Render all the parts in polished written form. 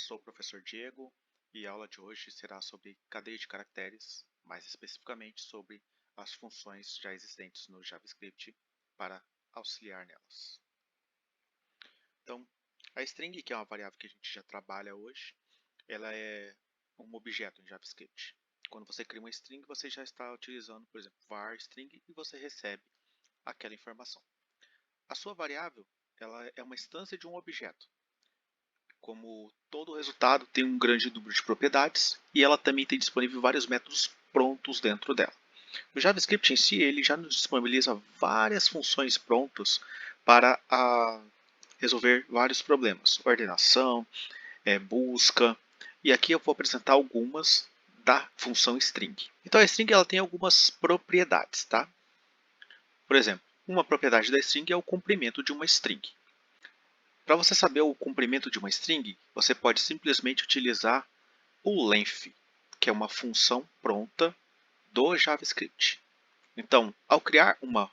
sou o professor Diego e a aula de hoje será sobre cadeia de caracteres, mais especificamente sobre as funções já existentes no JavaScript para auxiliar nelas. Então, a string, que é uma variável que a gente já trabalha hoje, ela é um objeto em JavaScript. Quando você cria uma string, você já está utilizando, por exemplo, var string e você recebe aquela informação. A sua variável, ela é uma instância de um objeto. Como todo resultado tem um grande número de propriedades e ela também tem disponível vários métodos prontos dentro dela. O JavaScript em si ele já nos disponibiliza várias funções prontas para resolver vários problemas, ordenação, busca, e aqui eu vou apresentar algumas da função string. Então a string ela tem algumas propriedades, tá? Por exemplo, uma propriedade da string é o comprimento de uma string. Para você saber o comprimento de uma string, você pode simplesmente utilizar o length, que é uma função pronta do JavaScript. Então, ao criar uma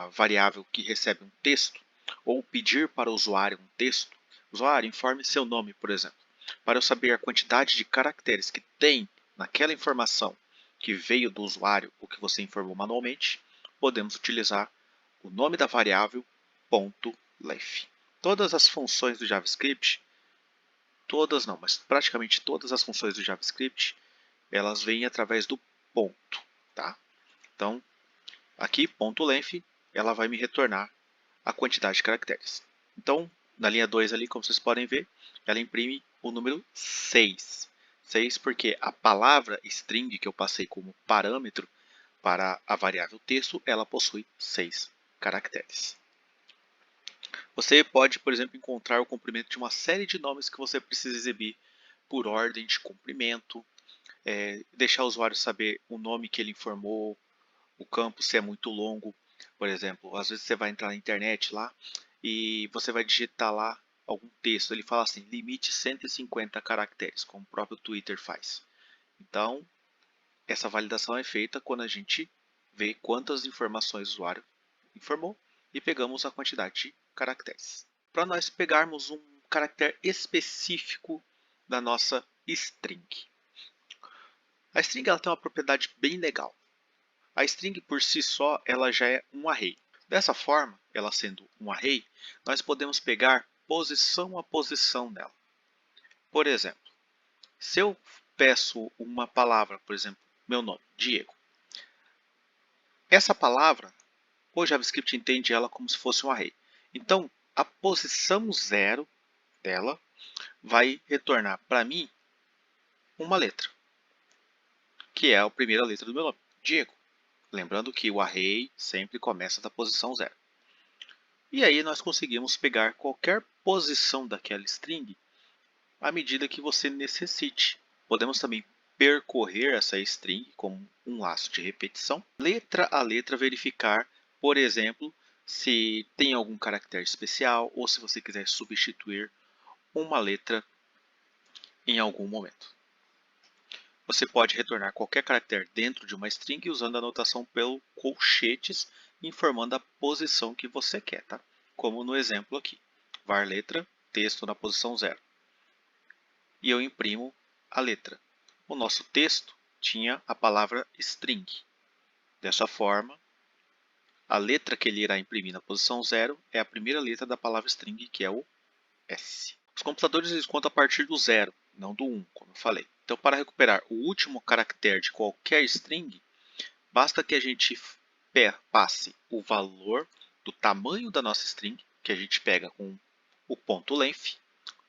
variável que recebe um texto, ou pedir para o usuário um texto, usuário, informe seu nome, por exemplo. Para eu saber a quantidade de caracteres que tem naquela informação que veio do usuário, ou que você informou manualmente, podemos utilizar o nome da variável .length. Todas as funções do JavaScript, todas não, mas praticamente todas as funções do JavaScript, elas vêm através do ponto, tá? Então, aqui, .length, ela vai me retornar a quantidade de caracteres. Então, na linha 2 ali, como vocês podem ver, ela imprime o número 6. 6 porque a palavra string que eu passei como parâmetro para a variável texto, ela possui 6 caracteres. Você pode, por exemplo, encontrar o comprimento de uma série de nomes que você precisa exibir por ordem de comprimento, deixar o usuário saber o nome que ele informou, o campo se é muito longo. Por exemplo, às vezes você vai entrar na internet lá e você vai digitar lá algum texto, ele fala assim, limite 150 caracteres, como o próprio Twitter faz. Então, essa validação é feita quando a gente vê quantas informações o usuário informou e pegamos a quantidade de caracteres. Para nós pegarmos um caractere específico da nossa string. A string ela tem uma propriedade bem legal. A string por si só ela já é um array. Dessa forma, ela sendo um array, nós podemos pegar posição a posição dela. Por exemplo, se eu peço uma palavra, por exemplo, meu nome, Diego. Essa palavra, o JavaScript entende ela como se fosse um array. Então, a posição 0 dela vai retornar para mim uma letra, que é a primeira letra do meu nome, Diego. Lembrando que o array sempre começa da posição 0. E aí nós conseguimos pegar qualquer posição daquela string à medida que você necessite. Podemos também percorrer essa string como um laço de repetição, letra a letra verificar, por exemplo, se tem algum caractere especial ou se você quiser substituir uma letra em algum momento. Você pode retornar qualquer caractere dentro de uma string usando a notação pelo colchetes, informando a posição que você quer, tá? Como no exemplo aqui, var letra, texto na posição 0. E eu imprimo a letra. O nosso texto tinha a palavra string. Dessa forma, a letra que ele irá imprimir na posição 0 é a primeira letra da palavra string, que é o S. Os computadores eles contam a partir do 0, não do 1, como eu falei. Então, para recuperar o último caractere de qualquer string, basta que a gente passe o valor do tamanho da nossa string, que a gente pega com o ponto length,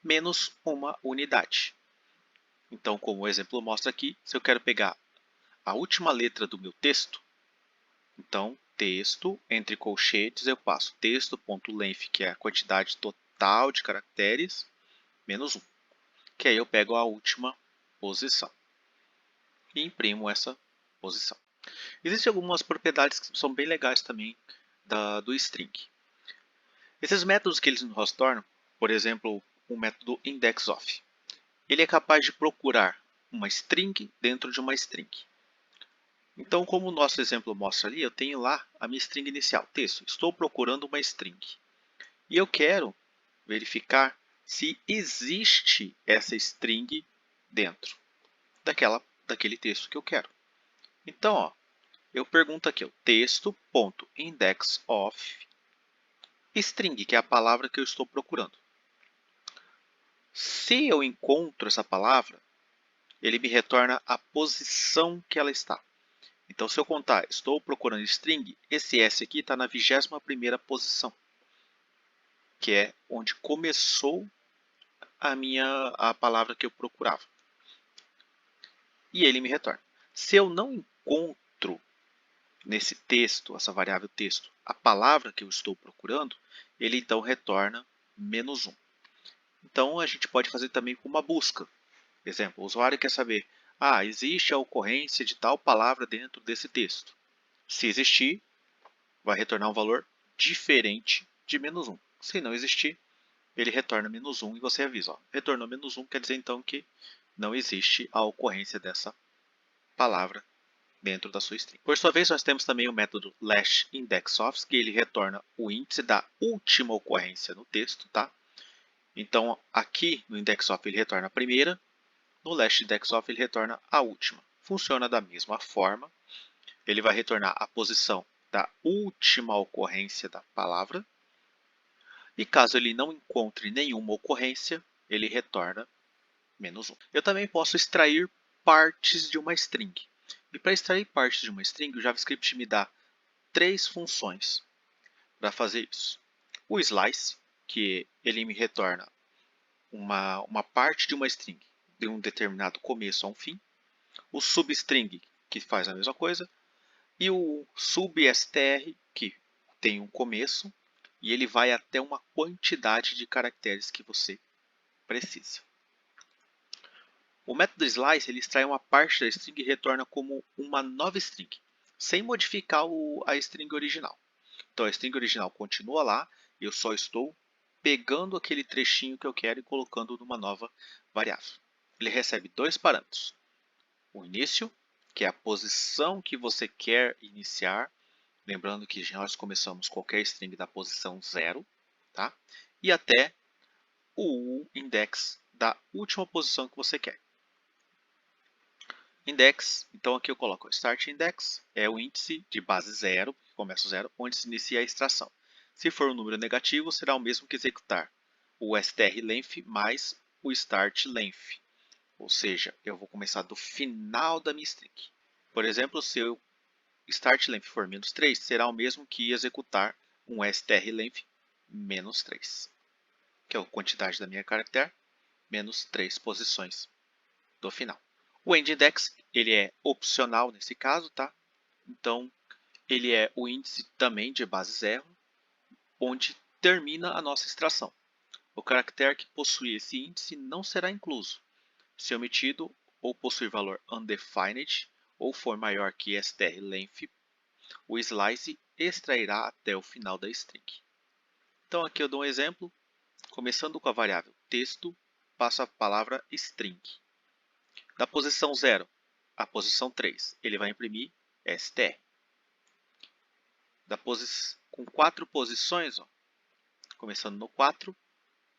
menos uma unidade. Então, como o exemplo mostra aqui, se eu quero pegar a última letra do meu texto, então, texto, entre colchetes, eu passo texto.length, que é a quantidade total de caracteres, menos 1. Que aí eu pego a última posição e imprimo essa posição. Existem algumas propriedades que são bem legais também do string. Esses métodos que eles nos tornam, por exemplo, o método indexOf. Ele é capaz de procurar uma string dentro de uma string. Então, como o nosso exemplo mostra ali, eu tenho lá a minha string inicial, texto. Estou procurando uma string. E eu quero verificar se existe essa string dentro daquele texto que eu quero. Então, ó, eu pergunto aqui, texto.indexOf string, que é a palavra que eu estou procurando. Se eu encontro essa palavra, ele me retorna a posição que ela está. Então, se eu contar, estou procurando string, esse S aqui está na 21ª posição, que é onde começou a palavra que eu procurava. E ele me retorna. Se eu não encontro nesse texto, essa variável texto, a palavra que eu estou procurando, ele então retorna -1. Então, a gente pode fazer também com uma busca. Exemplo, o usuário quer saber, existe a ocorrência de tal palavra dentro desse texto. Se existir, vai retornar um valor diferente de -1. Se não existir, ele retorna -1 e você avisa. Retornou -1 quer dizer então que não existe a ocorrência dessa palavra dentro da sua string. Por sua vez, nós temos também o método lastIndexOf, que ele retorna o índice da última ocorrência no texto. Tá? Então, aqui no IndexOf ele retorna a primeira, no lastIndexOf ele retorna a última. Funciona da mesma forma. Ele vai retornar a posição da última ocorrência da palavra. E caso ele não encontre nenhuma ocorrência, ele retorna -1. Eu também posso extrair partes de uma string. E para extrair partes de uma string, o JavaScript me dá 3 funções para fazer isso. O slice, que ele me retorna uma parte de uma string de um determinado começo a um fim. O substring, que faz a mesma coisa. E o substr, que tem um começo e ele vai até uma quantidade de caracteres que você precisa. O método slice ele extrai uma parte da string e retorna como uma nova string, sem modificar a string original. Então a string original continua lá, eu só estou pegando aquele trechinho que eu quero e colocando numa nova variável. Ele recebe 2 parâmetros. O início, que é a posição que você quer iniciar. Lembrando que nós começamos qualquer string da posição 0. Tá? E até o index da última posição que você quer. Index, então aqui eu coloco start index, é o índice de base 0, que começa 0, onde se inicia a extração. Se for um número negativo, será o mesmo que executar o strlength mais o startLength. Ou seja, eu vou começar do final da minha string. Por exemplo, se o startLength for -3, será o mesmo que executar um strlength -3, que é a quantidade da minha caractere, menos 3 posições do final. O endIndex ele é opcional nesse caso, tá? Então, ele é o índice também de base 0, onde termina a nossa extração. O caractere que possui esse índice não será incluso. Se omitido ou possuir valor undefined ou for maior que strlength, o slice extrairá até o final da string. Então, aqui eu dou um exemplo. Começando com a variável texto, passo a palavra string. Da posição 0 à posição 3, ele vai imprimir str. Com 4 posições, começando no 4,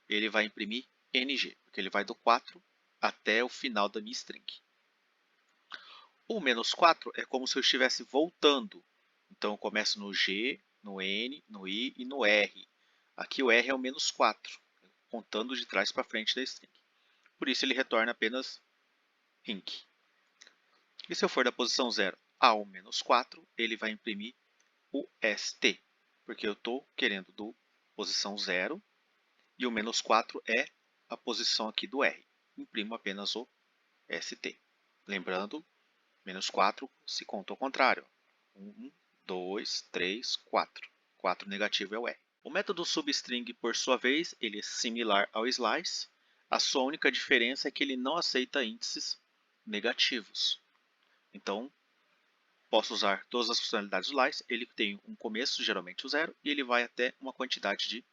ele vai imprimir ng, porque ele vai do 4 até o final da minha string. O -4 é como se eu estivesse voltando. Então, eu começo no G, no N, no I e no R. Aqui o R é o -4, contando de trás para frente da string. Por isso, ele retorna apenas int. E se eu for da posição 0 ao -4, ele vai imprimir o st, porque eu estou querendo do posição 0 e o -4 é a posição aqui do R. Imprimo apenas o st. Lembrando, -4 se conta ao contrário. 1, 2, 3, 4. 4 negativo é o R. O método substring, por sua vez, ele é similar ao slice. A sua única diferença é que ele não aceita índices negativos. Então, posso usar todas as funcionalidades do slice. Ele tem um começo, geralmente o 0, e ele vai até uma quantidade de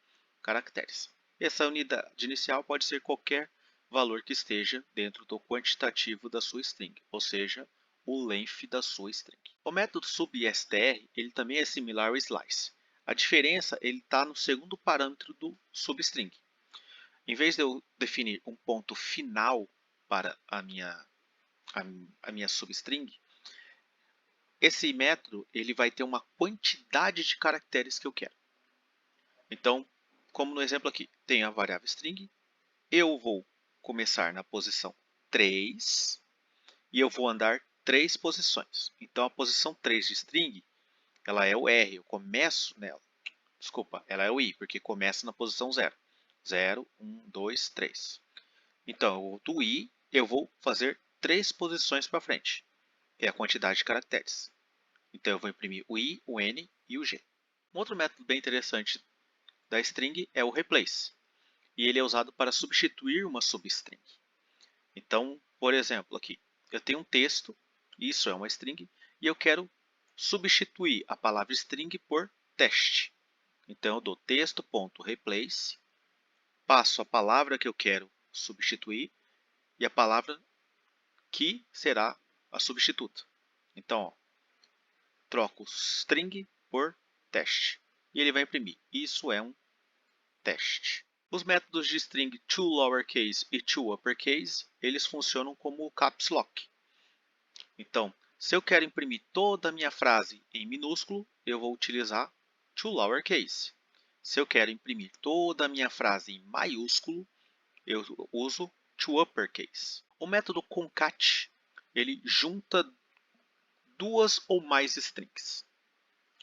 caracteres. Essa unidade inicial pode ser qualquer valor que esteja dentro do quantitativo da sua string, ou seja, o length da sua string. O método substr ele também é similar ao slice. A diferença está no segundo parâmetro do substring. Em vez de eu definir um ponto final para a minha substring, esse método ele vai ter uma quantidade de caracteres que eu quero. Então, como no exemplo aqui, tem a variável string, eu vou começar na posição 3 e eu vou andar 3 posições. Então, a posição 3 de string, ela é o R, eu começo nela. Desculpa, ela é o I, porque começa na posição 0. 0, 1, 2, 3. Então, do I, eu vou fazer 3 posições para frente, que é a quantidade de caracteres. Então, eu vou imprimir o I, o N e o G. Um outro método bem interessante da string é o replace, e ele é usado para substituir uma substring. Então, por exemplo, aqui, eu tenho um texto, isso é uma string, e eu quero substituir a palavra string por teste. Então, eu dou texto.replace, passo a palavra que eu quero substituir e a palavra que será a substituta. Então, ó, troco string por teste e ele vai imprimir. Isso é um teste. Os métodos de string toLowerCase e toUpperCase, eles funcionam como caps lock. Então, se eu quero imprimir toda a minha frase em minúsculo, eu vou utilizar toLowerCase. Se eu quero imprimir toda a minha frase em maiúsculo, eu uso toUpperCase. O método concat, ele junta duas ou mais strings.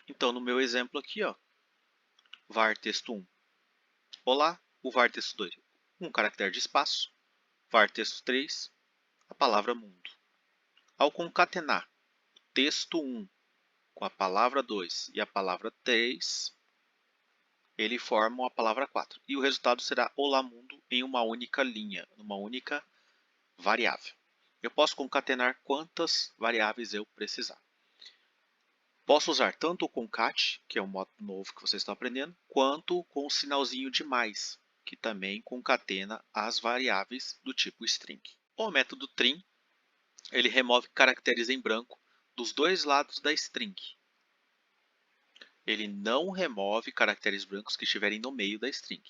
Então, no meu exemplo aqui, ó, var texto1, olá, o var texto2, um caractere de espaço, var texto3, a palavra mundo. Ao concatenar texto1 com a palavra 2 e a palavra 3, ele forma a palavra 4. E o resultado será olá mundo em uma única linha, numa única variável. Eu posso concatenar quantas variáveis eu precisar. Posso usar tanto o concat, que é um modo novo que vocês estão aprendendo, quanto com o sinalzinho de mais, que também concatena as variáveis do tipo string. O método trim, ele remove caracteres em branco dos dois lados da string. Ele não remove caracteres brancos que estiverem no meio da string.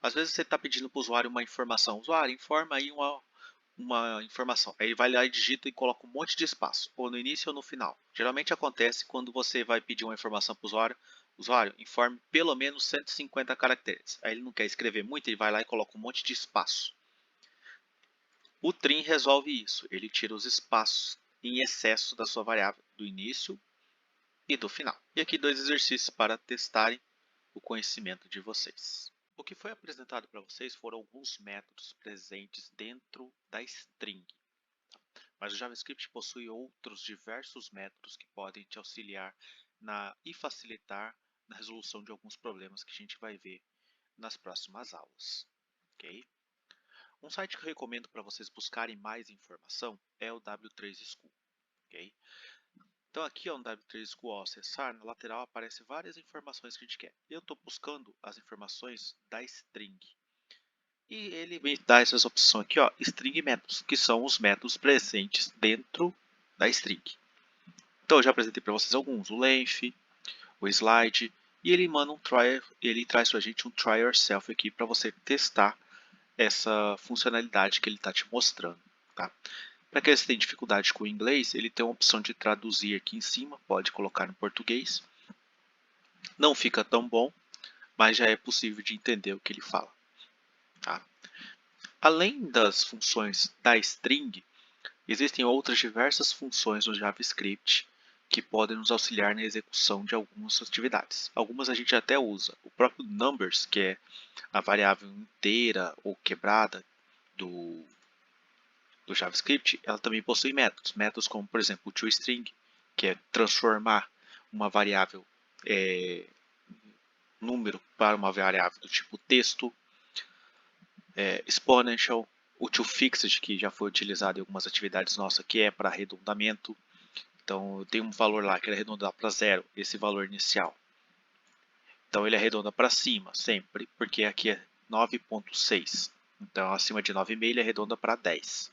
Às vezes você está pedindo para o usuário uma informação. Usuário, informa aí uma informação. Aí ele vai lá e digita e coloca um monte de espaço, ou no início ou no final. Geralmente acontece quando você vai pedir uma informação para o usuário. Usuário, informe pelo menos 150 caracteres. Aí ele não quer escrever muito, ele vai lá e coloca um monte de espaço. O trim resolve isso. Ele tira os espaços em excesso da sua variável do início e do final. E aqui dois exercícios para testarem o conhecimento de vocês. O que foi apresentado para vocês foram alguns métodos presentes dentro da string. Mas o JavaScript possui outros diversos métodos que podem te auxiliar e facilitar na resolução de alguns problemas que a gente vai ver nas próximas aulas. Okay? Um site que eu recomendo para vocês buscarem mais informação é o W3 School. Okay? Então aqui é um W3 School, ao acessar, na lateral aparecem várias informações que a gente quer. Eu estou buscando as informações da string. E ele me dá essas opções aqui, ó, string métodos, que são os métodos presentes dentro da string. Então eu já apresentei para vocês alguns, o length, o slide, e ele manda um try, ele traz para a gente um try yourself aqui para você testar essa funcionalidade que ele está te mostrando. Tá? Para aqueles que têm dificuldade com o inglês, ele tem uma opção de traduzir aqui em cima, pode colocar no português. Não fica tão bom, mas já é possível de entender o que ele fala. Tá? Além das funções da string, existem outras diversas funções no JavaScript que podem nos auxiliar na execução de algumas atividades. Algumas a gente até usa. O próprio numbers, que é a variável inteira ou quebrada do JavaScript, ela também possui métodos. Métodos como, por exemplo, o toString, que é transformar uma variável número para uma variável do tipo texto. Exponential, o toFixed, que já foi utilizado em algumas atividades nossas, que é para arredondamento. Então, tem um valor lá que ele arredonda para 0, esse valor inicial. Então, ele arredonda para cima, sempre, porque aqui é 9.6. Então, acima de 9,5 ele arredonda para 10.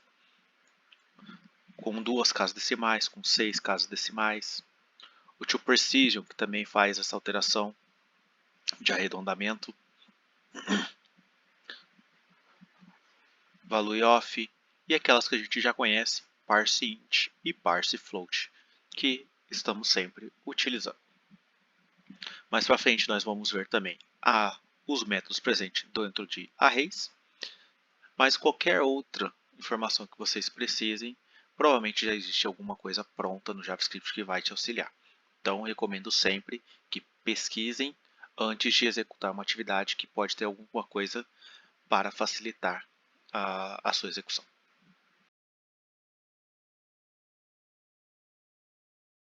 Com 2 casas decimais, com 6 casas decimais. O toPrecision, que também faz essa alteração de arredondamento. value of e aquelas que a gente já conhece, parse int e parse float, que estamos sempre utilizando. Mais para frente nós vamos ver também os métodos presentes dentro de arrays, mas qualquer outra informação que vocês precisem, provavelmente já existe alguma coisa pronta no JavaScript que vai te auxiliar. Então, recomendo sempre que pesquisem antes de executar uma atividade que pode ter alguma coisa para facilitar a sua execução.